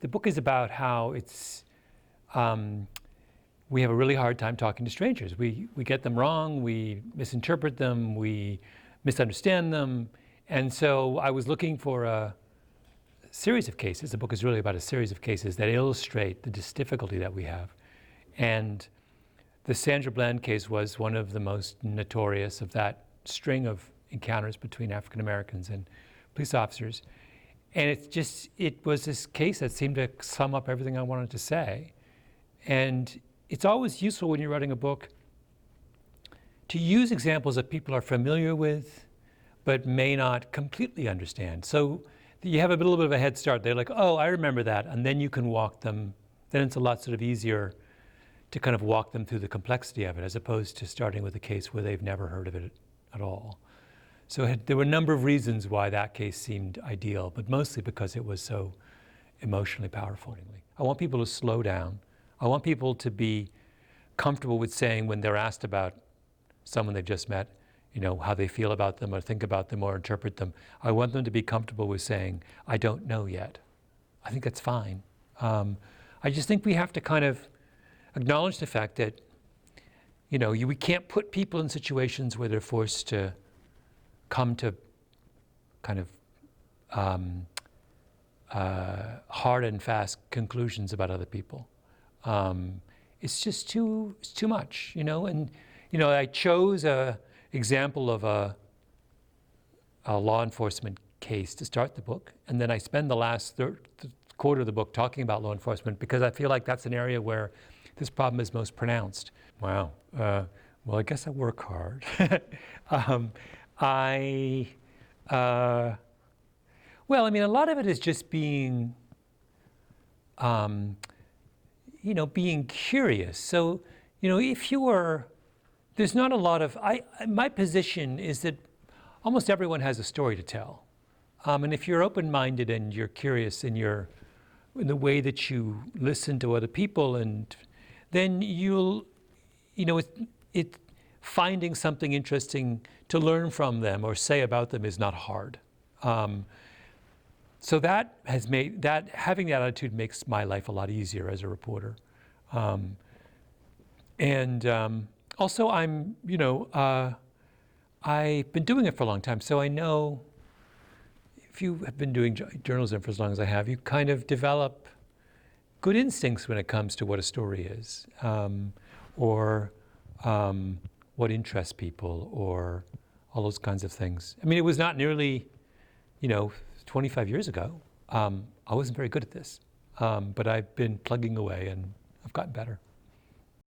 The book is about how we have a really hard time talking to strangers. We get them wrong, we misinterpret them, we misunderstand them. And so I was looking for a series of cases. The book is really about a series of cases that illustrate the difficulty that we have. And the Sandra Bland case was one of the most notorious of that string of encounters between African Americans and police officers. And it was this case that seemed to sum up everything I wanted to say. And it's always useful when you're writing a book to use examples that people are familiar with, but may not completely understand. So you have a little bit of a head start. They're like, oh, I remember that. And then you can walk them. Then it's a lot sort of easier to kind of walk them through the complexity of it, as opposed to starting with a case where they've never heard of it at all. So there were a number of reasons why that case seemed ideal, but mostly because it was so emotionally powerful. I want people to slow down. I want people to be comfortable with saying, when they're asked about someone they've just met, how they feel about them or think about them or interpret them. I want them to be comfortable with saying, I don't know yet. I think that's fine. I just think we have to kind of acknowledge the fact that, we can't put people in situations where they're forced to come to kind of hard and fast conclusions about other people. It's just too much, And I chose a example of a law enforcement case to start the book, and then I spend the last quarter of the book talking about law enforcement because I feel like that's an area where this problem is most pronounced. Wow. Well, I guess I work hard. A lot of it is just being, being curious. So, there's not a lot of, my position is that almost everyone has a story to tell. And if you're open-minded and you're curious in the way that you listen to other people, and then you'll, finding something interesting to learn from them or say about them is not hard. So that has having that attitude makes my life a lot easier as a reporter. Also, I've been doing it for a long time, so I know if you have been doing journalism for as long as I have, you kind of develop good instincts when it comes to what a story is, or what interests people, or all those kinds of things. It was not nearly, 25 years ago. I wasn't very good at this, but I've been plugging away and I've gotten better.